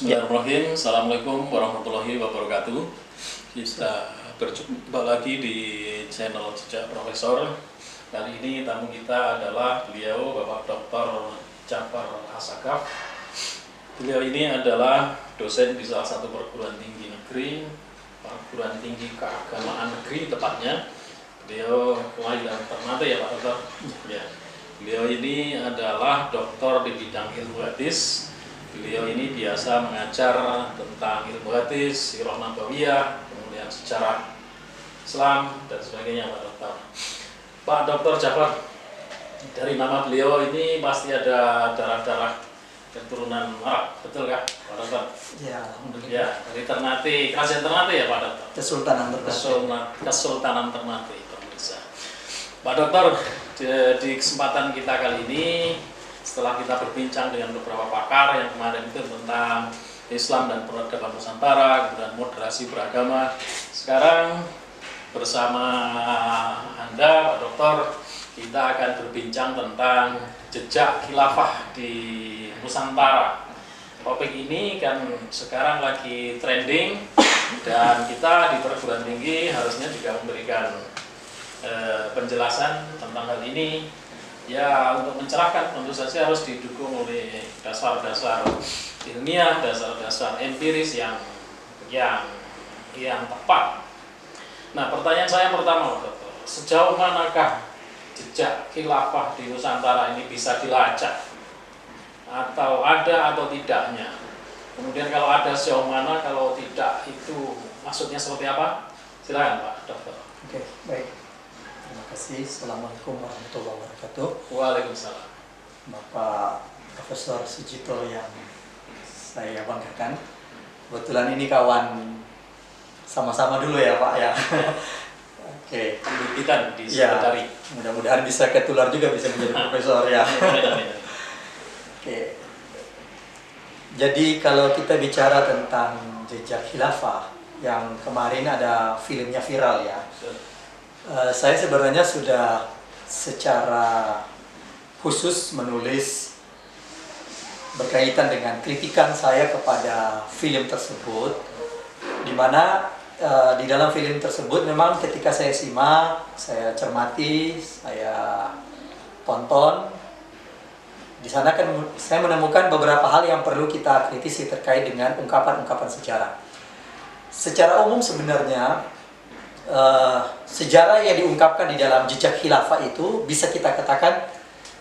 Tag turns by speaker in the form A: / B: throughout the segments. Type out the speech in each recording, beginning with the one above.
A: Bismillahirrahmanirrahim. Assalamualaikum warahmatullahi wabarakatuh. Kita berjumpa lagi di channel Jejak Profesor. Kali ini tamu kita adalah beliau Bapak Dr. Jafar Assagaf. Beliau ini adalah dosen di salah satu perguruan tinggi negeri, perguruan tinggi keagamaan negeri tepatnya. Beliau kelahiran Ternate ya Pak Dokter. Ya. Beliau ini adalah doktor di bidang ilmu hadis. Beliau ini biasa mengajar tentang ilmu hadis, sirah nabawiyah, kemudian sejarah Islam dan sebagainya Pak Dokter. Pak Dokter Jafar, dari nama beliau ini pasti ada darah-darah keturunan Arab, betul kah Pak Dokter?
B: Ya, alhamdulillah.
A: Ya, dari Ternate, kerajaan Ternate ya Pak Dokter?
B: Kesultanan Ternate.
A: Kesultanan Ternate, pemirsa. Pak Dokter, di kesempatan kita kali ini, setelah kita berbincang dengan beberapa pakar yang kemarin itu tentang Islam dan peradaban Nusantara, kemudian moderasi beragama, sekarang bersama Anda Pak Dokter, kita akan berbincang tentang jejak khilafah di Nusantara. Topik ini kan sekarang lagi trending dan kita di perguruan tinggi harusnya juga memberikan penjelasan tentang hal ini. Ya, untuk mencerahkan tentu saja harus didukung oleh dasar-dasar ilmiah, dasar-dasar empiris yang tepat. Nah, pertanyaan saya pertama, Dokter, sejauh manakah jejak khilafah di Nusantara ini bisa dilacak? Atau ada atau tidaknya? Kemudian kalau ada sejauh mana, kalau tidak itu maksudnya seperti apa? Silakan Pak Dokter.
B: Oke, baik. Terima kasih. Assalamualaikum warahmatullahi wabarakatuh.
A: Waalaikumsalam.
B: Bapak Profesor Sujito yang saya banggakan. Kebetulan ini kawan sama-sama dulu ya Pak ya. Oke.
A: Kita di
B: Ya,
A: sekretari.
B: mudah-mudahan bisa ketular juga bisa menjadi profesor ya. Oke. Jadi kalau kita bicara tentang jejak khilafah, yang kemarin ada filmnya viral ya. Saya sebenarnya sudah secara khusus menulis berkaitan dengan kritikan saya kepada film tersebut, di mana di dalam film tersebut memang ketika saya simak, saya cermati, saya tonton, di sana kan saya menemukan beberapa hal yang perlu kita kritisi terkait dengan ungkapan-ungkapan sejarah. Secara umum sebenarnya sejarah yang diungkapkan di dalam jejak khilafah itu bisa kita katakan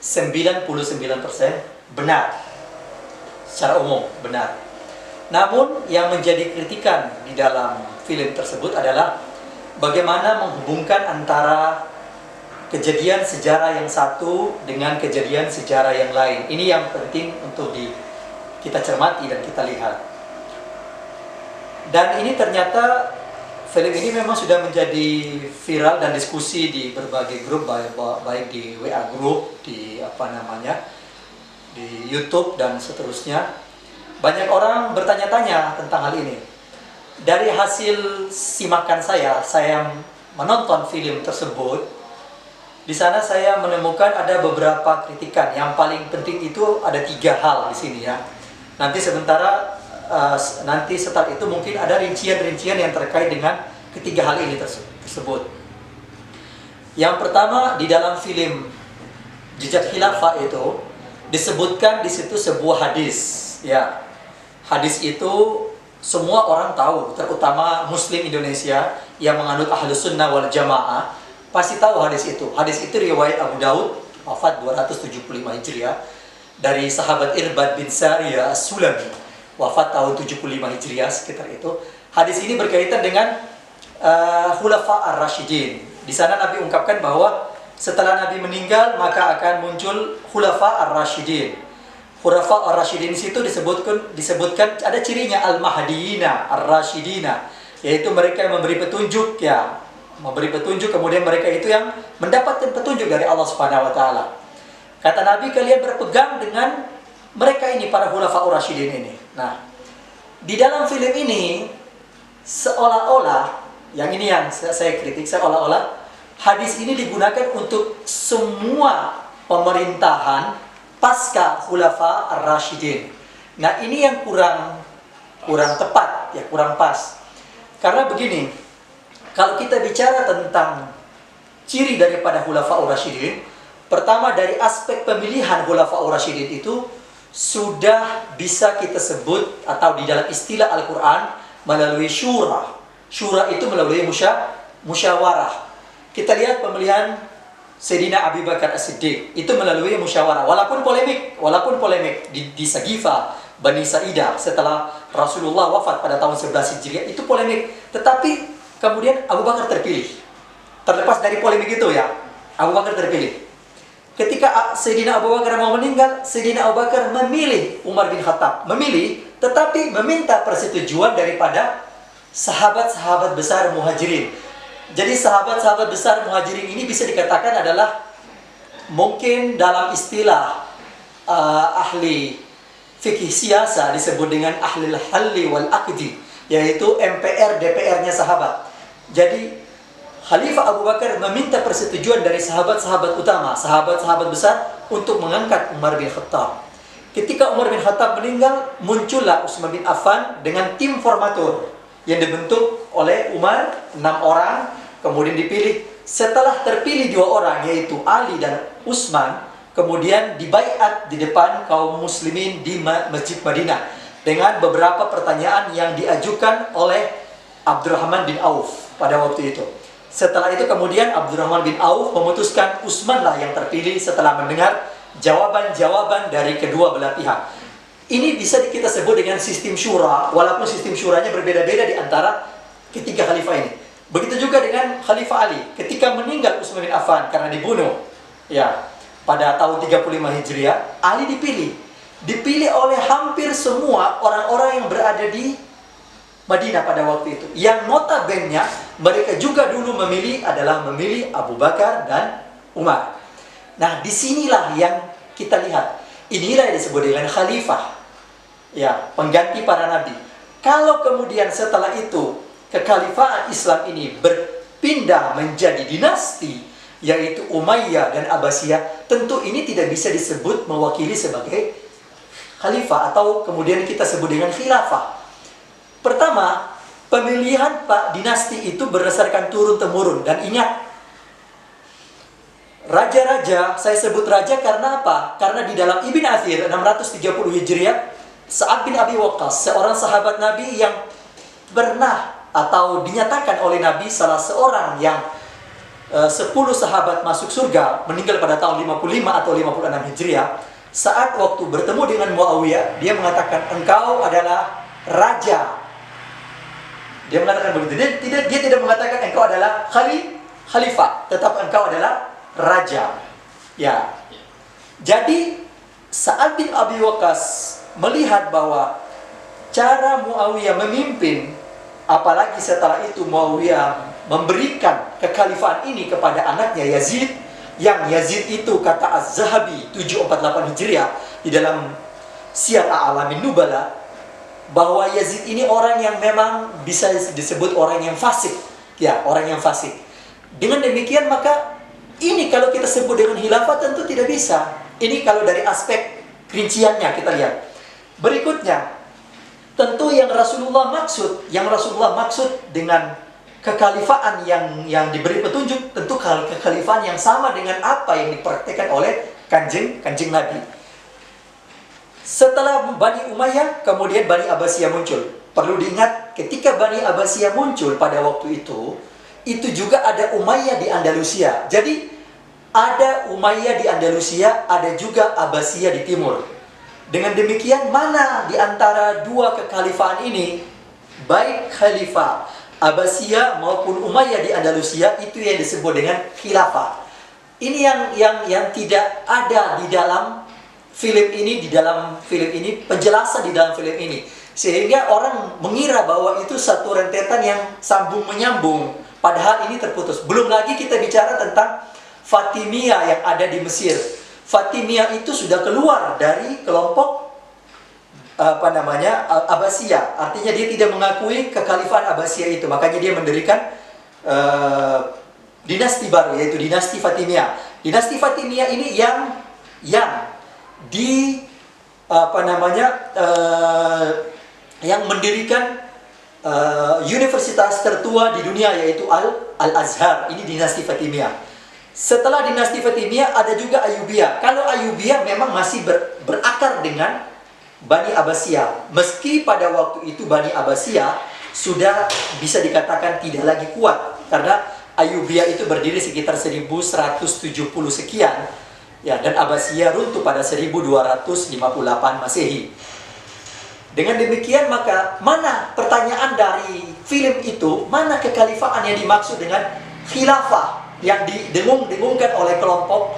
B: 99% benar. Secara umum benar. Namun yang menjadi kritikan di dalam film tersebut adalah bagaimana menghubungkan antara kejadian sejarah yang satu dengan kejadian sejarah yang lain. Ini yang penting untuk kita cermati dan kita lihat. Dan ini ternyata film ini memang sudah menjadi viral dan diskusi di berbagai grup, baik di WA group, di di YouTube dan seterusnya. Banyak orang bertanya-tanya tentang hal ini. Dari hasil simakan saya menonton film tersebut. Di sana saya menemukan ada beberapa kritikan. Yang paling penting itu ada 3 hal di sini ya. Nanti setelah itu mungkin ada rincian-rincian yang terkait dengan ketiga hal ini tersebut. Yang pertama, di dalam film Jejak Khilafah itu disebutkan di situ sebuah hadis. Ya, hadis itu semua orang tahu, terutama Muslim Indonesia yang menganut Ahlus Sunnah wal Jamaah pasti tahu hadis itu. Hadis itu riwayat Abu Daud, wafat 275 Hijriah, dari sahabat Irbad bin Sariyah As-Sulami, wafat tahun 75 Hijriah sekitar itu. Hadis ini berkaitan dengan Khulafa ar-Rasyidin. Di sana Nabi ungkapkan bahwa setelah Nabi meninggal maka akan muncul Khulafa ar-Rasyidin. Khulafa ar-Rasyidin situ disebutkan ada cirinya al-Mahdiyina ar-Rasyidina, yaitu mereka yang memberi petunjuk ya, memberi petunjuk, kemudian mereka itu yang mendapatkan petunjuk dari Allah Subhanahu wa taala. Kata Nabi, kalian berpegang dengan mereka ini, para Khulafa ar-Rasyidin ini. Nah, di dalam film ini seolah-olah, yang ini yang saya kritik, seolah-olah hadis ini digunakan untuk semua pemerintahan pasca Khulafa ar-Rasyidin. Nah, ini yang kurang kurang tepat, ya kurang pas. Karena begini, kalau kita bicara tentang ciri daripada Khulafaur Rasyidin, pertama dari aspek pemilihan Khulafaur Rasyidin itu sudah bisa kita sebut atau di dalam istilah Al-Quran melalui syura. Syura itu melalui musyawarah. Kita lihat pemilihan Sayyidina Abu Bakar As-Siddiq itu melalui musyawarah, walaupun polemik di Saqifa Bani Sa'idah setelah Rasulullah wafat pada tahun 11 Hijriah, itu polemik, tetapi kemudian Abu Bakar terpilih. Terlepas dari polemik itu ya, Abu Bakar terpilih. Ketika Sayyidina Abu Bakar mau meninggal, Sayyidina Abu Bakar memilih Umar bin Khattab, memilih, tetapi meminta persetujuan daripada sahabat-sahabat besar Muhajirin. Jadi sahabat-sahabat besar Muhajirin ini bisa dikatakan adalah mungkin dalam istilah ahli fikih siasa disebut dengan ahlil halli wal aqdi, yaitu MPR DPR-nya sahabat. Jadi Khalifah Abu Bakar meminta persetujuan dari sahabat-sahabat utama, sahabat-sahabat besar untuk mengangkat Umar bin Khattab. Ketika Umar bin Khattab meninggal, muncullah Utsman bin Affan dengan tim formatur yang dibentuk oleh Umar, 6 orang, kemudian dipilih. Setelah terpilih 2 orang, yaitu Ali dan Utsman, kemudian dibaiat di depan kaum muslimin di Masjid Madinah dengan beberapa pertanyaan yang diajukan oleh Abdurrahman bin Auf pada waktu itu. Setelah itu kemudian Abdurrahman bin Auf memutuskan Utsman lah yang terpilih setelah mendengar jawaban-jawaban dari kedua belah pihak. Ini bisa kita sebut dengan sistem syura, walaupun sistem syuranya berbeda-beda di antara ketiga khalifah ini. Begitu juga dengan Khalifah Ali. Ketika meninggal Utsman bin Affan karena dibunuh, ya, pada tahun 35 Hijriah, Ali dipilih. Dipilih oleh hampir semua orang-orang yang berada di Madinah pada waktu itu. Yang notabene mereka juga dulu memilih Abu Bakar dan Umar. Nah, disinilah yang kita lihat. Inilah yang disebut dengan khalifah. Ya, pengganti para nabi. Kalau kemudian setelah itu kekhalifahan Islam ini berpindah menjadi dinasti, yaitu Umayyah dan Abbasiyah, tentu ini tidak bisa disebut mewakili sebagai khalifah atau kemudian kita sebut dengan khilafah. Pertama, pemilihan dinasti itu berdasarkan turun-temurun. Dan ingat, raja-raja, saya sebut raja karena apa? Karena di dalam Ibn Athir 630 Hijriah, Sa'ad bin Abi Waqqas, seorang sahabat Nabi yang pernah atau dinyatakan oleh Nabi salah seorang yang 10 sahabat masuk surga, meninggal pada tahun 55 atau 56 Hijriah. Saat waktu bertemu dengan Muawiyah, dia mengatakan, engkau adalah raja. Dia mengatakan begitu. Dia tidak mengatakan engkau adalah khalifah, tetap engkau adalah raja. Ya. Jadi Sa'ad bin Abi Waqqas melihat bahwa cara Muawiyah memimpin, apalagi setelah itu Muawiyah memberikan kekhalifahan ini kepada anaknya Yazid, yang Yazid itu kata Az-Zahabi 748 Hijriah di dalam Siyar A'lamin Nubala, bahwa Yazid ini orang yang memang bisa disebut orang yang fasik. Ya, orang yang fasik. Dengan demikian maka ini kalau kita sebut dengan khilafah tentu tidak bisa. Ini kalau dari aspek rinciannya kita lihat. Berikutnya, tentu yang Rasulullah maksud dengan kekhalifahan yang diberi petunjuk, tentu kekhalifahan yang sama dengan apa yang dipraktikkan oleh kanjeng Nabi. Setelah Bani Umayyah, kemudian Bani Abbasiyah muncul. Perlu diingat, ketika Bani Abbasiyah muncul pada waktu itu juga ada Umayyah di Andalusia. Jadi, ada Umayyah di Andalusia, ada juga Abbasiyah di timur. Dengan demikian, mana di antara dua kekhalifahan ini, baik khalifah Abbasiyah maupun Umayyah di Andalusia, itu yang disebut dengan khilafah. Ini yang tidak ada di dalam film ini, penjelasan di dalam film ini, sehingga orang mengira bahwa itu satu rentetan yang sambung menyambung, padahal ini terputus. Belum lagi kita bicara tentang Fatimiyah yang ada di Mesir. Fatimiyah itu sudah keluar dari kelompok Abbasiyah, artinya dia tidak mengakui kekhalifahan Abbasiyah itu, makanya dia mendirikan dinasti baru, yaitu dinasti Fatimiyah. Dinasti Fatimiyah ini yang yang mendirikan universitas tertua di dunia, yaitu Al-Azhar. Ini dinasti Fatimiyah. Setelah dinasti Fatimiyah ada juga Ayyubiyah. Kalau Ayyubiyah memang masih berakar dengan Bani Abbasiyah. Meski pada waktu itu Bani Abbasiyah sudah bisa dikatakan tidak lagi kuat, karena Ayyubiyah itu berdiri sekitar 1170 sekian ya, dan Abbasiyah runtuh pada 1258 Masehi. Dengan demikian maka mana pertanyaan dari film itu, mana kekhalifaan yang dimaksud dengan khilafah yang didengung-dengungkan oleh kelompok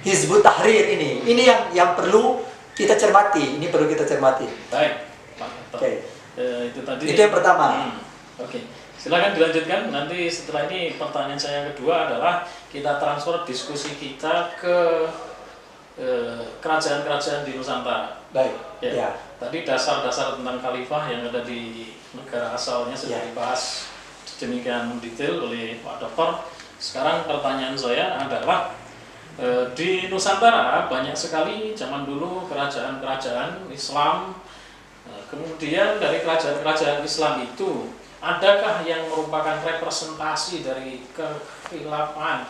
B: Hizbut Tahrir ini? Ini yang perlu kita cermati. Ini perlu kita cermati.
A: Baik, Pak.
B: Oke.
A: Itu tadi.
B: Itu yang pertama.
A: Oke. Silakan dilanjutkan. Nanti setelah ini pertanyaan saya yang kedua adalah kita transfer diskusi kita ke kerajaan-kerajaan di Nusantara.
B: Baik.
A: Ya. Tadi dasar-dasar tentang khalifah yang ada di negara asalnya sudah dibahas demikian detail oleh Pak Dokter. Sekarang pertanyaan saya adalah di Nusantara banyak sekali zaman dulu kerajaan-kerajaan Islam. Kemudian dari kerajaan-kerajaan Islam itu, adakah yang merupakan representasi dari kekhalifahan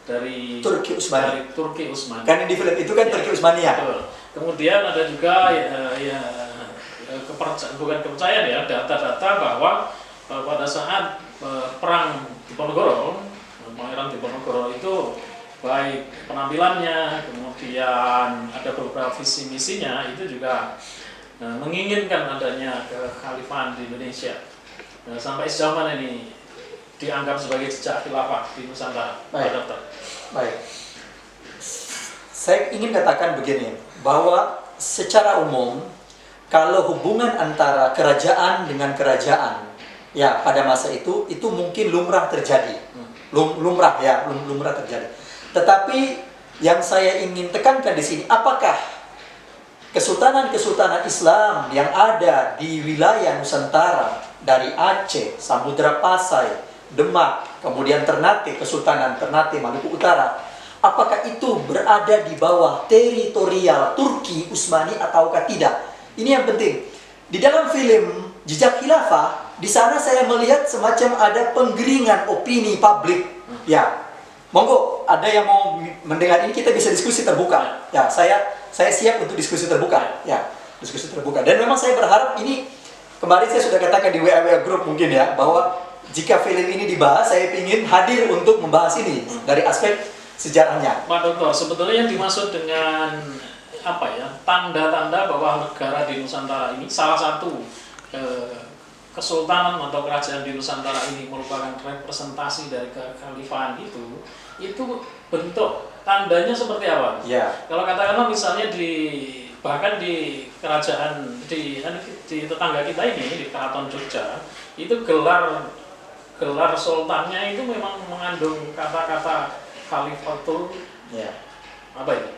A: dari Turki Utsmani?
B: Karena di film itu kan Turki Utsmaniyah.
A: Kemudian ada juga bukan kepercayaan ya, data-data bahwa pada saat perang Diponegoro, Pangeran Diponegoro itu baik penampilannya, kemudian ada beberapa visi misinya itu juga menginginkan adanya kekhalifahan di Indonesia. Sampai sejauh mana ini dianggap sebagai jejak khilafah di Nusantara, Pak Dokter?
B: Baik. Saya ingin katakan begini, bahwa secara umum kalau hubungan antara kerajaan dengan kerajaan ya pada masa itu mungkin lumrah terjadi. Lumrah terjadi. Tetapi yang saya ingin tekankan di sini, apakah kesultanan-kesultanan Islam yang ada di wilayah Nusantara dari Aceh, Samudra Pasai, Demak, kemudian Ternate, Kesultanan Ternate, Maluku Utara, apakah itu berada di bawah teritorial Turki Utsmani ataukah tidak? Ini yang penting. Di dalam film Jejak Khilafah, di sana saya melihat semacam ada penggeringan opini publik. Ya, monggo, ada yang mau mendengar ini, kita bisa diskusi terbuka. Ya, saya siap untuk diskusi terbuka. Ya, diskusi terbuka. Dan memang saya berharap ini, kemarin saya sudah katakan di WA Group mungkin ya, bahwa jika film ini dibahas, saya ingin hadir untuk membahas ini dari aspek sejarahnya.
A: Pak Dokter, sebetulnya yang dimaksud dengan apa ya, tanda-tanda bahwa negara di Nusantara ini, salah satu kesultanan atau kerajaan di Nusantara ini merupakan representasi dari kekhalifahan itu bentuk tandanya seperti apa?
B: Ya.
A: Kalau katakanlah misalnya bahkan di kerajaan di tetangga kita ini, di Keraton Jogja, itu gelar sultannya itu memang mengandung kata-kata khalifatul, apa ini?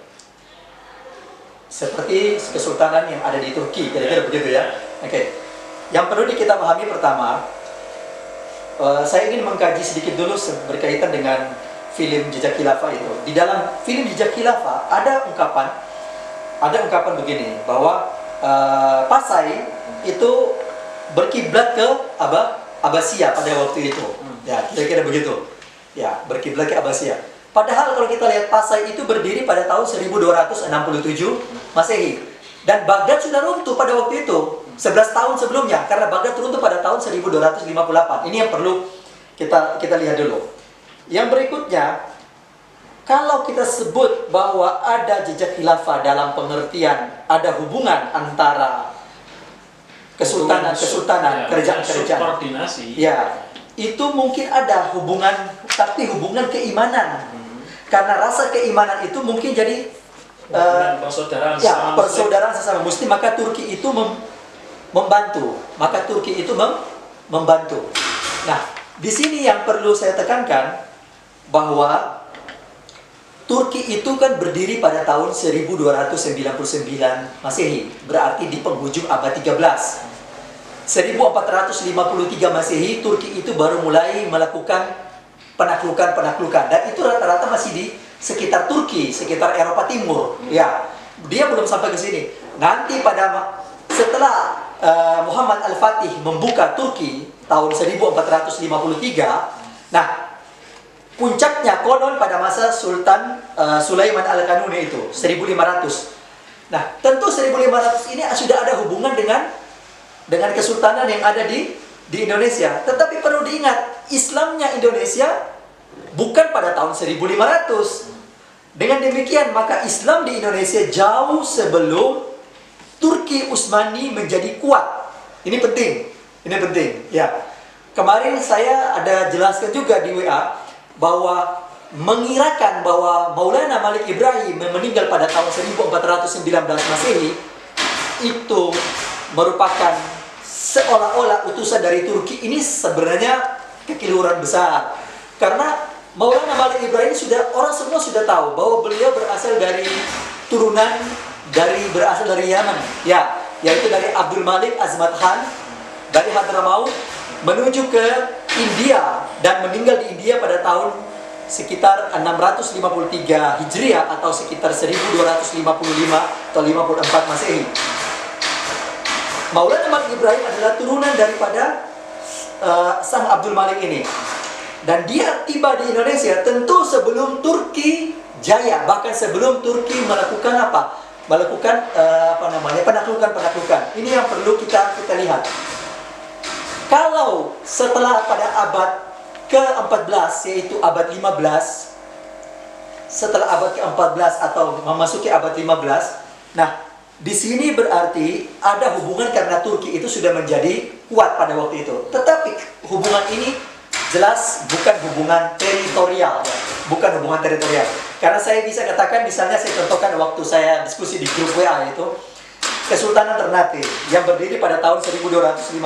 B: Seperti kesultanan yang ada di Turki, kira-kira begitu ya. Oke. Yang perlu kita pahami pertama, saya ingin mengkaji sedikit dulu berkaitan dengan film Jejak Khilafah itu. Di dalam film Jejak Khilafah ada ungkapan begini, bahwa Pasai itu berkiblat ke Abbasiyah pada waktu itu. Ya, kira-kira begitu. Ya, berkiblat ke Abbasiyah. Padahal kalau kita lihat Pasai itu berdiri pada tahun 1267 Masehi. Dan Baghdad sudah runtuh pada waktu itu, 11 tahun sebelumnya, karena Baghdad runtuh pada tahun 1258. Ini yang perlu kita lihat dulu. Yang berikutnya, kalau kita sebut bahwa ada jejak khilafah dalam pengertian ada hubungan antara kesultanan, kerajaan-kerajaan, ya, itu mungkin ada hubungan, tapi hubungan keimanan. Karena rasa keimanan itu mungkin jadi persaudaraan sesama muslim, maka Turki itu membantu. Nah, di sini yang perlu saya tekankan bahwa Turki itu kan berdiri pada tahun 1299 Masehi, berarti di penghujung abad 13. 1453 Masehi, Turki itu baru mulai melakukan penaklukan, dan itu rata-rata masih di sekitar Turki, sekitar Eropa Timur. Ya, dia belum sampai ke sini. Nanti pada setelah Muhammad Al-Fatih membuka Turki tahun 1453, nah puncaknya konon pada masa Sultan Sulaiman Al-Kanuni itu 1500. Nah, tentu 1500 ini sudah ada hubungan dengan kesultanan yang ada di Indonesia. Tetapi perlu diingat, Islamnya Indonesia bukan pada tahun 1500. Dengan demikian, maka Islam di Indonesia jauh sebelum Turki Utsmani menjadi kuat. Ini penting. Ya. Kemarin saya ada jelaskan juga di WA bahwa mengirakan bahwa Maulana Malik Ibrahim meninggal pada tahun 1419 Masehi itu merupakan seolah-olah utusan dari Turki. Ini sebenarnya kekeliruan besar. Karena Maulana Malik Ibrahim orang semua sudah tahu bahwa beliau berasal dari Yaman, ya, yaitu dari Abdul Malik Azmat Khan dari Hadramaut menuju ke India dan meninggal di India pada tahun sekitar 653 Hijriah atau sekitar 1255 atau 54 Masehi. Maulana Malik Ibrahim adalah turunan daripada sang Abdul Malik ini. Dan dia tiba di Indonesia tentu sebelum Turki jaya, bahkan sebelum Turki melakukan penaklukan. Ini yang perlu kita lihat. Kalau setelah pada abad ke-14, yaitu abad 15, setelah abad ke-14 atau memasuki abad 15, nah di sini berarti ada hubungan karena Turki itu sudah menjadi kuat pada waktu itu. Tetapi hubungan ini jelas bukan hubungan teritorial, Karena saya bisa katakan, misalnya saya contohkan waktu saya diskusi di grup WA itu, Kesultanan Ternate yang berdiri pada tahun 1257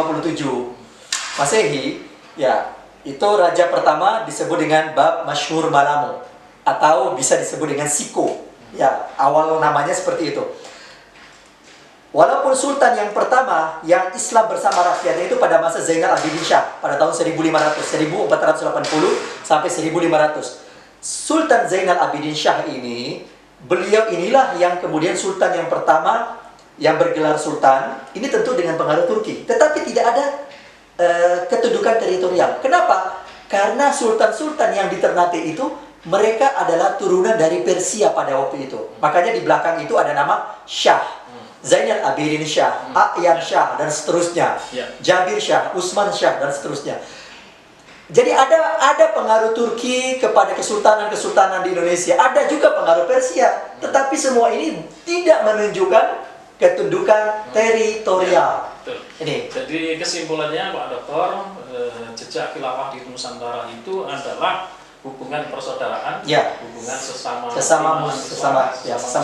B: Masehi, ya, itu raja pertama disebut dengan Bab Masyhur Malamo atau bisa disebut dengan Siko. Ya, awal namanya seperti itu. Walaupun sultan yang pertama yang Islam bersama rakyatnya itu pada masa Zainal Abidin Shah pada tahun 1480 sampai 1500. Sultan Zainal Abidin Shah ini, beliau inilah yang kemudian sultan yang pertama yang bergelar sultan. Ini tentu dengan pengaruh Turki, tetapi tidak ada kedudukan teritorial. Kenapa? Karena sultan-sultan yang di Ternate itu mereka adalah turunan dari Persia pada waktu itu. Makanya di belakang itu ada nama Shah. Zainal Abidin Shah, A'yan Shah, dan seterusnya. Jabir Shah, Utsman Shah, dan seterusnya. Jadi ada pengaruh Turki kepada kesultanan-kesultanan di Indonesia. Ada juga pengaruh Persia. Tetapi semua ini tidak menunjukkan ketundukan teritorial. Ini.
A: Jadi kesimpulannya Pak Dokter, jejak khilafah di Nusantara itu adalah hubungan persaudaraan, hubungan sesama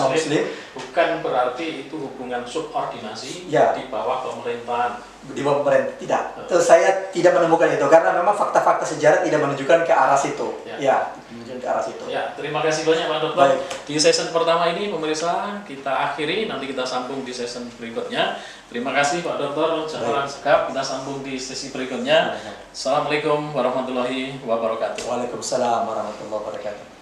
A: Muslim, bukan berarti itu hubungan subordinasi di bawah pemerintahan.
B: Di bawah pemerintah, tidak. Saya tidak menemukan itu karena memang fakta-fakta sejarah tidak menunjukkan ke arah situ. Menunjukkan ke arah situ.
A: Terima kasih banyak Pak Dokter. Di session pertama ini pemirsa kita akhiri, nanti kita sambung di session berikutnya. Terima kasih Pak Dokter Jamalan Sekap. Kita sambung di sesi berikutnya. Assalamualaikum warahmatullahi wabarakatuh.
B: Waalaikumsalam warahmatullahi wabarakatuh.